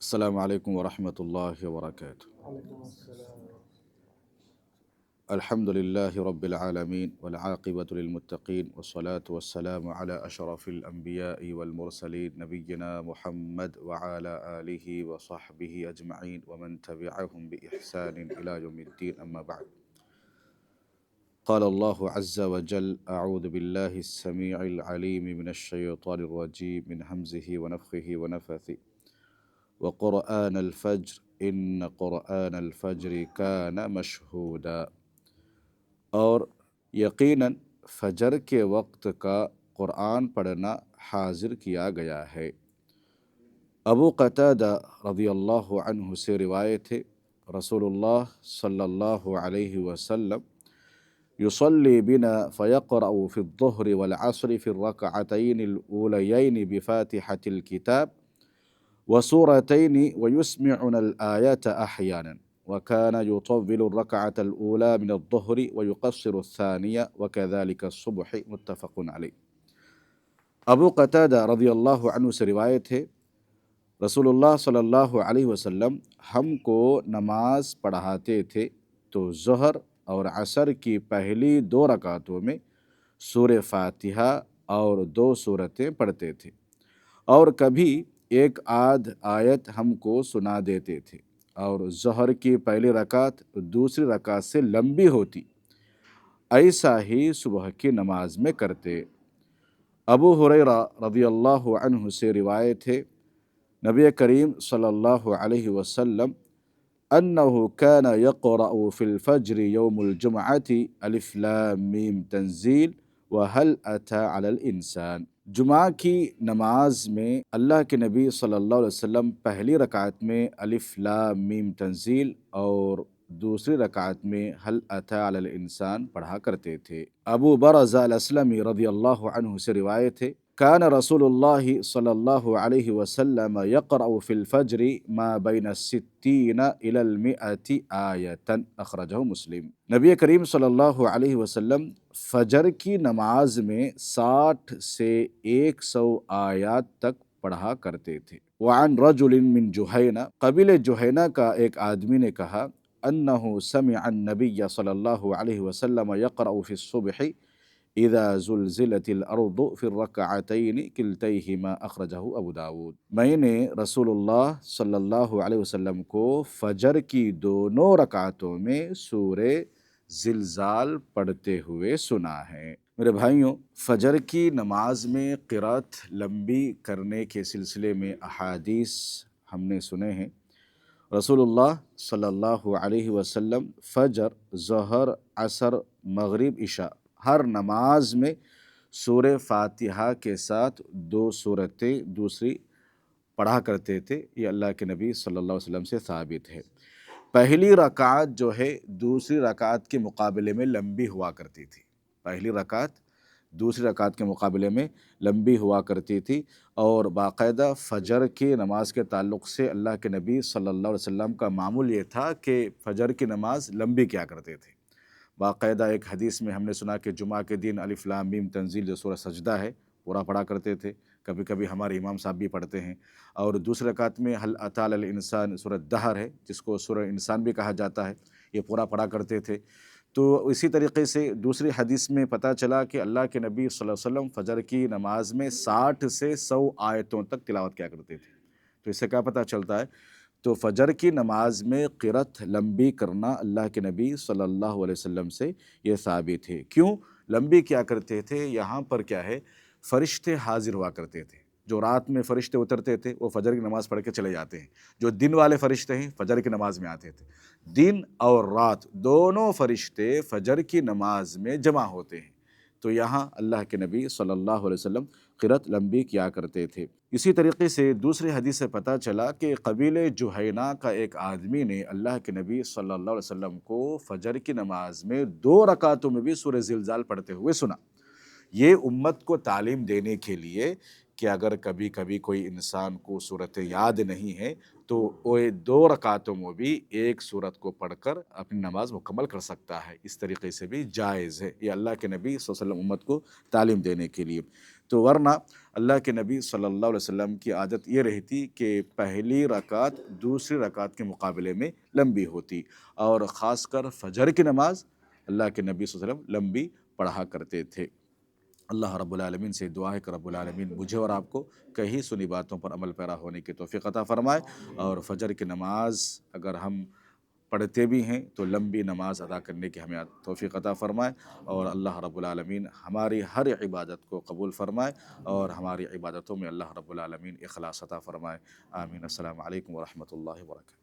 السلام علیکم ورحمۃ اللہ وبرکاتہ۔ وعلیکم السلام۔ الحمد للہ رب العالمین والعاقبۃ للمتقین والصلاة والسلام علی اشرف الانبیاء والمرسلین نبینا محمد وعلی آلہ وصحبہ اجمعین ومن تبعہم بإحسان الی یوم الدین، اما بعد۔ قال اللہ عز وجل اعوذ باللہ السمیع العلیم من الشیطان الرجیم من حمزہ ونفخہ ونفثہ وقرآن الفجر ان قرآن الفجر کان مشہودا، اور یقیناً فجر کے وقت کا قرآن پڑھنا حاضر کیا گیا ہے۔ ابو قتادہ رضی اللہ عنہ سے روایت ہے، رسول اللہ صلی اللہ علیہ وسلم یصلی بنا فیقرأ فی الظہر والعصر فی الرکعتین الاولیین بفاتحة الکتاب وسورتين ويسمعنا الآيات أحيانا، وكان يطول الركعة الأولى من الظهر ويقصر الثانية وكذلك الصبح، متفق عليه۔ ابو قتادہ رضی اللہ عنہ سے روایت ہے، رسول اللہ صلی اللہ علیہ وسلم ہم کو نماز پڑھاتے تھے تو ظہر اور عصر کی پہلی 2 رکعتوں میں سورہ فاتحہ اور 2 سورتیں پڑھتے تھے، اور کبھی ایک آدھ آیت ہم کو سنا دیتے تھے، اور ظہر کی پہلی رکعت دوسری رکعت سے لمبی ہوتی، ایسا ہی صبح کی نماز میں کرتے۔ ابو ہریرہ رضی اللہ عنہ سے روایت ہے، نبی کریم صلی اللہ علیہ وسلم انہ کان یقرأ فی الفجر یوم الجمعۃ الف لام میم تنزیل وہل اتی علی الانسان۔ جمعہ کی نماز میں اللہ کے نبی صلی اللہ علیہ وسلم پہلی رکعت میں الف لام میم تنزیل اور دوسری رکعت میں حل اتی علی الانسان پڑھا کرتے تھے۔ ابو برزہ الاسلمی رضی اللہ عنہ سے روایت ہے، کان رسول اللہ صلی اللہ علیہ وسلم یقرأ فی الفجر ما بین الستین الی المئۃ آیۃ، اخرجہ مسلم۔ نبی کریم صلی اللہ علیہ وسلم فجر کی نماز میں 60 سے 100 آیات تک پڑھا کرتے تھے۔ وعن رجل من جہینہ، قبیلہ جہینہ کا ایک آدمی نے کہا، انہ سمع النبی صلی اللہ علیہ وسلم یقرأ فی الصبح اذا زلزلت الارض فی الرکعتین کلتیہما، اخرجہ ابو داود۔ میں نے رسول اللہ صلی اللہ علیہ وسلم کو فجر کی دونوں رکعتوں میں سورہ زلزال پڑھتے ہوئے سنا ہے۔ میرے بھائیوں، فجر کی نماز میں قرات لمبی کرنے کے سلسلے میں احادیث ہم نے سنے ہیں۔ رسول اللہ صلی اللہ علیہ وسلم فجر، ظہر، عصر، مغرب، عشاء ہر نماز میں سورہ فاتحہ کے ساتھ 2 سورتیں دوسری پڑھا کرتے تھے۔ یہ اللہ کے نبی صلی اللہ علیہ وسلم سے ثابت ہے۔ پہلی رکعت جو ہے دوسری رکعت کے مقابلے میں لمبی ہوا کرتی تھی، پہلی رکعت دوسری رکعت کے مقابلے میں لمبی ہوا کرتی تھی، اور باقاعدہ فجر کی نماز کے تعلق سے اللہ کے نبی صلی اللہ علیہ وسلم کا معمول یہ تھا کہ فجر کی نماز لمبی کیا کرتے تھے۔ باقاعدہ ایک حدیث میں ہم نے سنا کہ جمعہ کے دن الف لام میم تنزیل جو سورہ سجدہ ہے پورا پڑھا کرتے تھے، کبھی کبھی ہمارے امام صاحب بھی پڑھتے ہیں، اور دوسرے رکعت میں حل اتی علی الانسان سورہ دہر ہے جس کو سورہ انسان بھی کہا جاتا ہے، یہ پورا پڑھا کرتے تھے۔ تو اسی طریقے سے دوسری حدیث میں پتہ چلا کہ اللہ کے نبی صلی اللہ علیہ وسلم فجر کی نماز میں 60 سے 100 آیتوں تک تلاوت کیا کرتے تھے۔ تو اس سے کیا پتہ چلتا ہے؟ تو فجر کی نماز میں قرات لمبی کرنا اللہ کے نبی صلی اللہ علیہ وسلم سے یہ ثابت ہے۔ کیوں لمبی کیا کرتے تھے؟ یہاں پر کیا ہے، فرشتے حاضر ہوا کرتے تھے۔ جو رات میں فرشتے اترتے تھے وہ فجر کی نماز پڑھ کے چلے جاتے ہیں، جو دن والے فرشتے ہیں فجر کی نماز میں آتے تھے۔ دن اور رات دونوں فرشتے فجر کی نماز میں جمع ہوتے ہیں، تو یہاں اللہ کے نبی صلی اللہ علیہ وسلم قرات لمبی کیا کرتے تھے۔ اسی طریقے سے دوسری حدیث سے پتہ چلا کہ قبیلہ جہینہ کا ایک آدمی نے اللہ کے نبی صلی اللہ علیہ وسلم کو فجر کی نماز میں 2 رکعتوں میں بھی سورہ زلزال پڑھتے ہوئے سنا۔ یہ امت کو تعلیم دینے کے لیے کہ اگر کبھی کبھی کوئی انسان کو صورتیں یاد نہیں ہے تو وہ 2 رکعتوں میں بھی ایک صورت کو پڑھ کر اپنی نماز مکمل کر سکتا ہے، اس طریقے سے بھی جائز ہے۔ یہ اللہ کے نبی صلی اللہ علیہ وسلم امت کو تعلیم دینے کے لیے۔ تو ورنہ اللہ کے نبی صلی اللہ علیہ وسلم کی عادت یہ رہتی کہ پہلی رکعت دوسری رکعت کے مقابلے میں لمبی ہوتی، اور خاص کر فجر کی نماز اللہ کے نبی صلی اللہ علیہ وسلم لمبی پڑھا کرتے تھے۔ اللہ رب العالمین سے دعا ہے کہ رب العالمین مجھے اور آپ کو کہیں سنی باتوں پر عمل پیرا ہونے کی توفیق عطا فرمائے، اور فجر کی نماز اگر ہم پڑھتے بھی ہیں تو لمبی نماز ادا کرنے کی ہمیں توفیق عطا فرمائے، اور اللہ رب العالمین ہماری ہر عبادت کو قبول فرمائے، اور ہماری عبادتوں میں اللہ رب العالمین اخلاص عطا فرمائے۔ آمین۔ السلام علیکم ورحمۃ اللہ وبرکاتہ۔